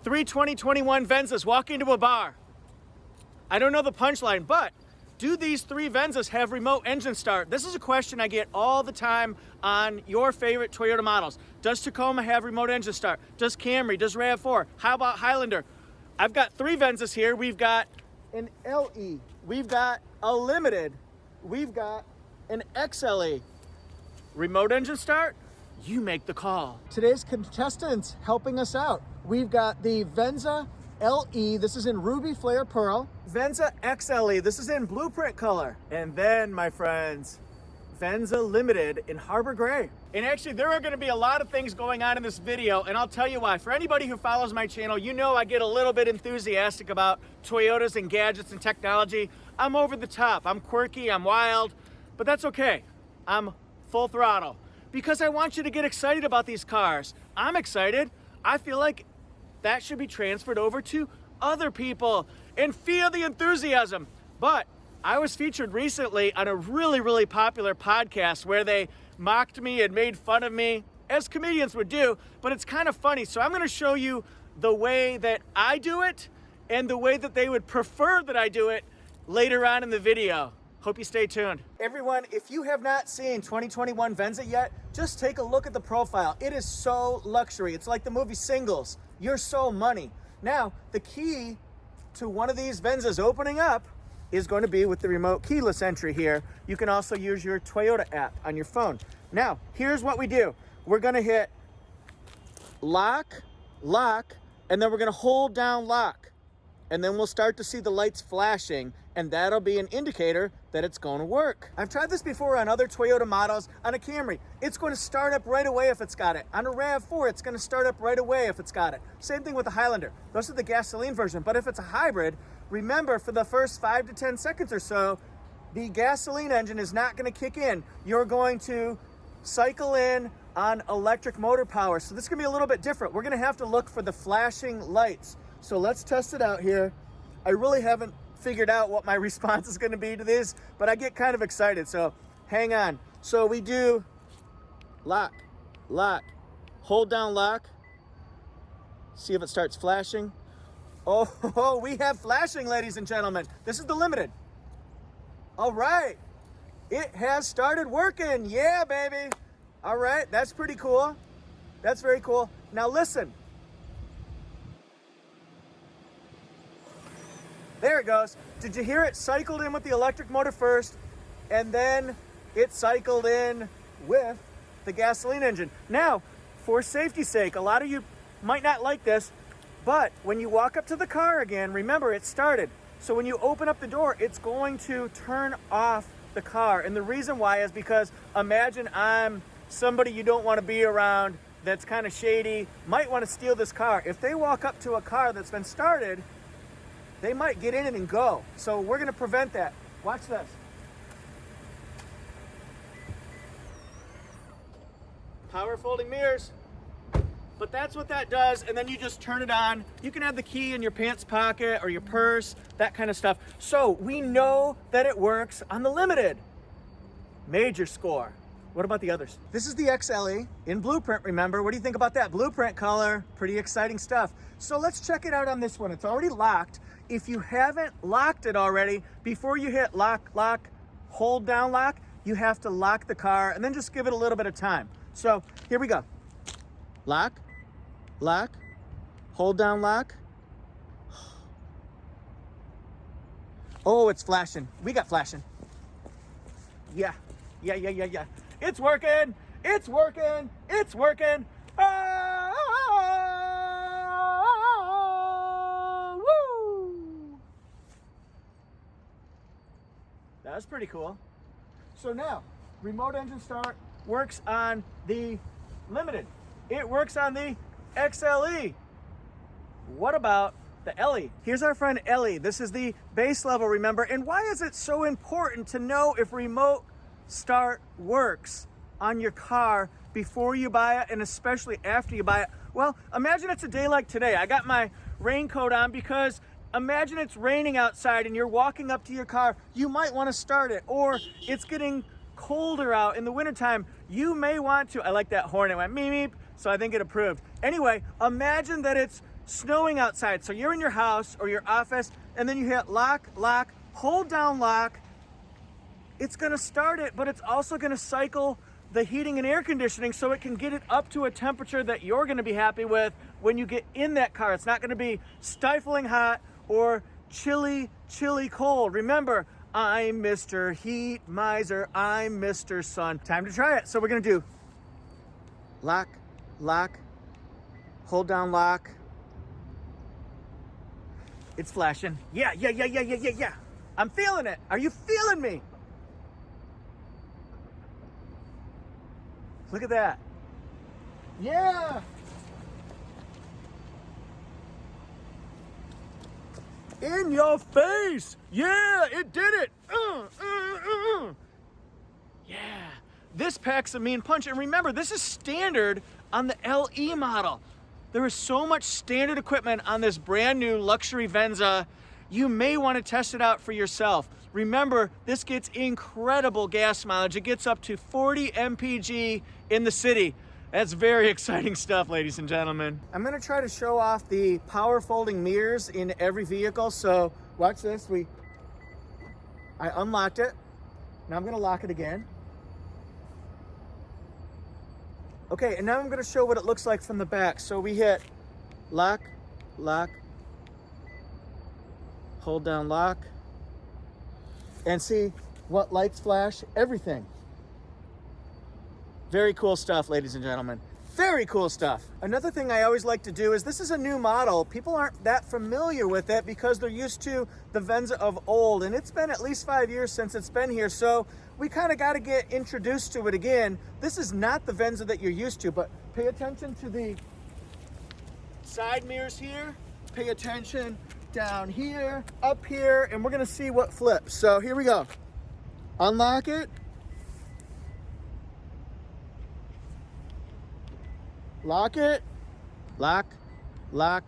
Three 2021 Venzas walk into a bar. I don't know the punchline, but do these three Venzas have remote engine start? This is a question I get all the time on your favorite Toyota models. Does Tacoma have remote engine start? Does Camry? Does RAV4? How about Highlander? I've got three Venzas here. We've got an LE. We've got a Limited. We've got an XLE. Remote engine start? You make the call. Today's contestants helping us out. We've got the Venza LE, this is in Ruby Flare Pearl. Venza XLE, this is in Blueprint color. And then, my friends, Venza Limited in Harbor Gray. And actually, there are gonna be a lot of things going on in this video, and I'll tell you why. For anybody who follows my channel, you know I get a little bit enthusiastic about Toyotas and gadgets and technology. I'm over the top, I'm quirky, I'm wild, but that's okay. I'm full throttle because I want you to get excited about these cars. I'm excited. I feel like that should be transferred over to other people and feel the enthusiasm. But I was featured recently on a really popular podcast where they mocked me and made fun of me, as comedians would do, but it's kind of funny. So I'm gonna show you the way that I do it and the way that they would prefer that I do it later on in the video. Hope you stay tuned. Everyone, if you have not seen 2021 Venza yet, just take a look at the profile. It is so luxury. It's like the movie Singles. You're so money. Now, the key to one of these Venzas opening up is going to be with the remote keyless entry here. You can also use your Toyota app on your phone. Now, here's what we do. We're gonna hit lock, lock, and then we're gonna hold down lock. And then we'll start to see the lights flashing, and that'll be an indicator that it's going to work. I've tried this before on other Toyota models. On a Camry, it's going to start up right away if it's got it. On a RAV4, it's going to start up right away if it's got it. Same thing with the Highlander. Those are the gasoline version, but if it's a hybrid, remember for the first 5 to 10 seconds or so, the gasoline engine is not going to kick in. You're going to cycle in on electric motor power. So this is going to be a little bit different. We're going to have to look for the flashing lights. So let's test it out here. I really haven't figured out what my response is going to be to this, but I get kind of excited, so hang on. So we do lock, lock, hold down lock, see if it starts flashing. Oh, we have flashing, ladies and gentlemen. This is the Limited. All right, it has started working. Yeah, baby. All right, that's pretty cool. That's very cool. Now listen. There it goes. Did you hear it cycled in with the electric motor first, and then it cycled in with the gasoline engine? Now, for safety's sake, a lot of you might not like this, but when you walk up to the car again, remember it started. So when you open up the door, it's going to turn off the car. And the reason why is because imagine I'm somebody you don't want to be around that's kind of shady, might want to steal this car. If they walk up to a car that's been started, they might get in it and go. So we're gonna prevent that. Watch this. Power folding mirrors. But that's what that does, and then you just turn it on. You can have the key in your pants pocket or your purse, that kind of stuff. So we know that it works on the Limited. Major score. What about the others? This is the XLE in Blueprint, remember? What do you think about that? Blueprint color, pretty exciting stuff. So let's check it out on this one. It's already locked. If you haven't locked it already, before you hit lock, lock, hold down lock, you have to lock the car and then just give it a little bit of time. So here we go. Lock, lock, hold down lock. Oh, it's flashing. We got flashing. Yeah. It's working. It's working. It's working. Woo! That was pretty cool. So now, remote engine start works on the Limited. It works on the XLE. What about the LE? Here's our friend LE. This is the base level, remember? And why is it so important to know if remote start works on your car before you buy it and especially after you buy it? Well, imagine it's a day like today. I got my raincoat on because imagine it's raining outside and you're walking up to your car. You might want to start it, or it's getting colder out in the wintertime. You may want to, I like that horn, it went meep meep, so I think it approved. Anyway, imagine that it's snowing outside. So you're in your house or your office, and then you hit lock, lock, hold down lock. It's gonna start it, but it's also gonna cycle the heating and air conditioning so it can get it up to a temperature that you're gonna be happy with when you get in that car. It's not gonna be stifling hot or chilly, chilly cold. Remember, I'm Mr. Heat Miser, I'm Mr. Sun. Time to try it. So we're gonna do lock, lock, hold down lock. It's flashing. Yeah. I'm feeling it. Are you feeling me? Look at that. Yeah. In your face. Yeah, it did it. Yeah. This packs a mean punch. And remember, this is standard on the LE model. There is so much standard equipment on this brand new luxury Venza. You may want to test it out for yourself. Remember, this gets incredible gas mileage. It gets up to 40 mpg in the city. That's very exciting stuff, ladies and gentlemen. I'm gonna try to show off the power folding mirrors in every vehicle. So watch this. I unlocked it. Now I'm gonna lock it again. Okay, and now I'm gonna show what it looks like from the back. So we hit lock, lock, hold down lock, and see what lights flash, everything. Very cool stuff, ladies and gentlemen. Very cool stuff. Another thing I always like to do is, this is a new model. People aren't that familiar with it because they're used to the Venza of old, and it's been at least 5 years since it's been here, so we kind of got to get introduced to it again. This is not the Venza that you're used to, but pay attention to the side mirrors here. Pay attention down here, up here, and we're gonna see what flips. So here we go. Unlock it. Lock it. Lock, lock.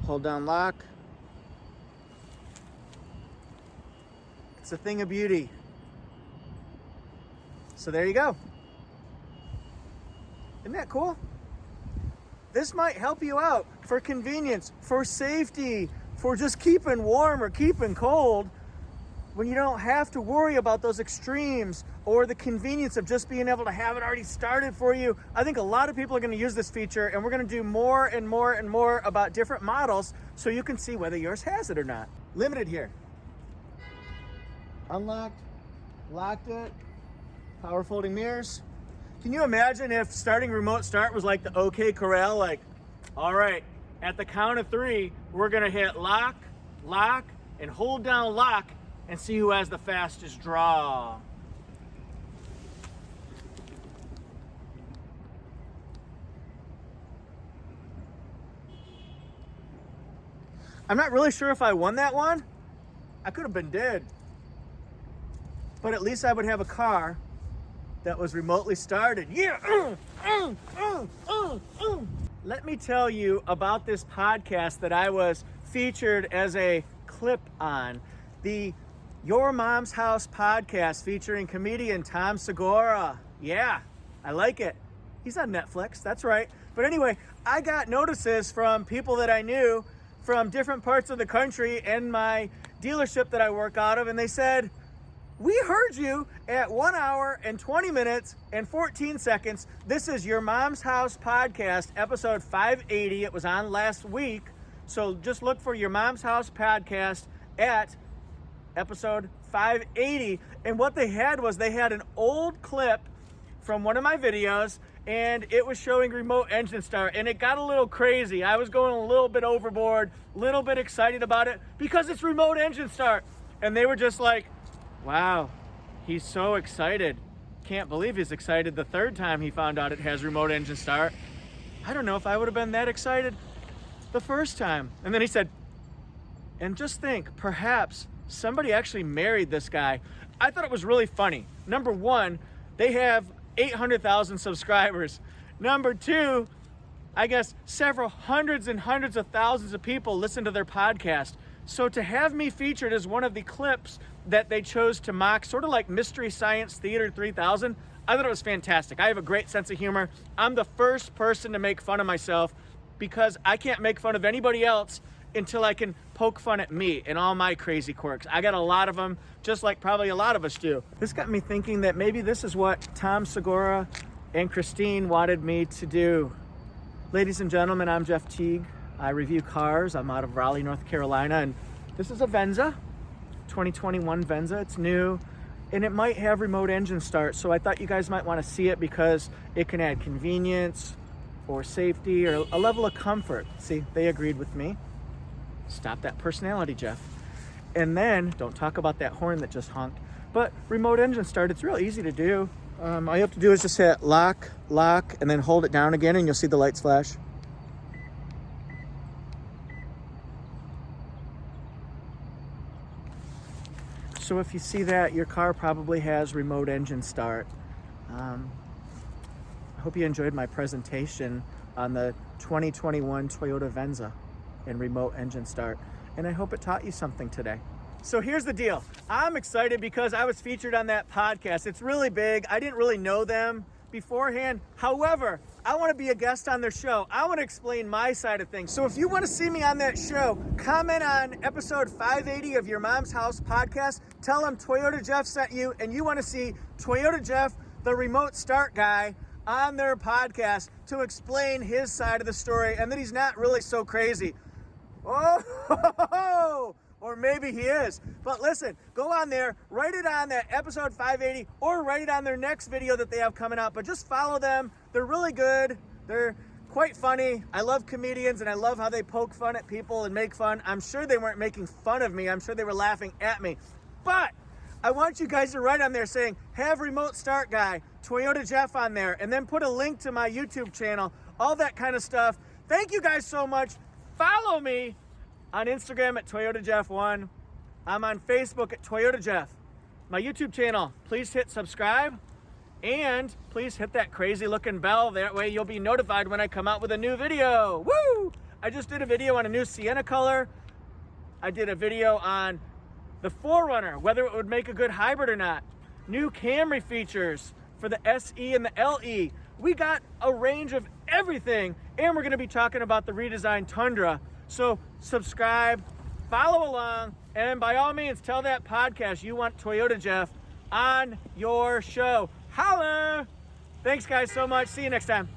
Hold down lock. It's a thing of beauty. So there you go. Isn't that cool? This might help you out for convenience, for safety, for just keeping warm or keeping cold, when you don't have to worry about those extremes or the convenience of just being able to have it already started for you. I think a lot of people are going to use this feature, and we're going to do more and more and more about different models so you can see whether yours has it or not. Limited here. Unlocked, locked it, power folding mirrors. Can you imagine if starting remote start was like the OK Corral? Like, all right, at the count of 3, we're gonna hit lock, lock, and hold down lock and see who has the fastest draw. I'm not really sure if I won that one. I could have been dead. But at least I would have a car that was remotely started. Yeah. Let me tell you about this podcast that I was featured as a clip on. The Your Mom's House podcast featuring comedian Tom Segura. Yeah, I like it. He's on Netflix, that's right. But anyway, I got notices from people that I knew from different parts of the country and my dealership that I work out of, and they said, we heard you at 1 hour and 20 minutes and 14 seconds. This is Your Mom's House podcast, episode 580. It was on last week. So just look for Your Mom's House podcast at episode 580. And what they had was they had an old clip from one of my videos, and it was showing remote engine start, and it got a little crazy. I was going a little bit overboard, a little bit excited about it because it's remote engine start. And they were just like, wow, he's so excited. Can't believe he's excited the third time he found out it has remote engine start. I don't know if I would have been that excited the first time. And then he said, and just think, perhaps somebody actually married this guy. I thought it was really funny. Number one, they have 800,000 subscribers. Number two, I guess several hundreds and hundreds of thousands of people listen to their podcast. So to have me featured as one of the clips that they chose to mock, sort of like Mystery Science Theater 3000, I thought it was fantastic. I have a great sense of humor. I'm the first person to make fun of myself because I can't make fun of anybody else until I can poke fun at me and all my crazy quirks. I got a lot of them, just like probably a lot of us do. This got me thinking that maybe this is what Tom Segura and Christine wanted me to do. Ladies and gentlemen, I'm Jeff Teague. I review cars. I'm out of Raleigh, North Carolina, and this is a Venza, 2021 Venza. It's new, and it might have remote engine start, so I thought you guys might want to see it because it can add convenience or safety or a level of comfort. See, they agreed with me. Stop that personality, Jeff. And then, don't talk about that horn that just honked, but remote engine start, it's real easy to do. All you have to do is just hit lock, and then hold it down again, and you'll see the lights flash. So if you see that, your car probably has remote engine start. I hope you enjoyed my presentation on the 2021 Toyota Venza and remote engine start, and I hope it taught you something today. So here's the deal. I'm excited because I was featured on that podcast. It's really big. I didn't really know them beforehand. However, I want to be a guest on their show. I want to explain my side of things. So if you want to see me on that show, comment on episode 580 of Your Mom's House podcast. Tell them Toyota Jeff sent you, and you want to see Toyota Jeff, the remote start guy, on their podcast to explain his side of the story and that he's not really so crazy. Oh, or maybe he is. But listen, go on there, write it on that episode 580, or write it on their next video that they have coming out. But just follow them. They're really good. They're quite funny. I love comedians, and I love how they poke fun at people and make fun. I'm sure they weren't making fun of me. I'm sure they were laughing at me. But I want you guys to write on there saying, have remote start guy, Toyota Jeff on there, and then put a link to my YouTube channel, all that kind of stuff. Thank you guys so much. Follow me on Instagram at Toyota Jeff 1. I'm on Facebook at Toyota Jeff. My YouTube channel, please hit subscribe, and please hit that crazy looking bell. That way you'll be notified when I come out with a new video. Woo! I just did a video on a new Sienna color. I did a video on the 4Runner, whether it would make a good hybrid or not. New Camry features for the SE and the LE. We got a range of everything, and we're gonna be talking about the redesigned Tundra. So subscribe, follow along, and by all means, tell that podcast you want Toyota Jeff on your show. Holla! Thanks, guys, so much. See you next time.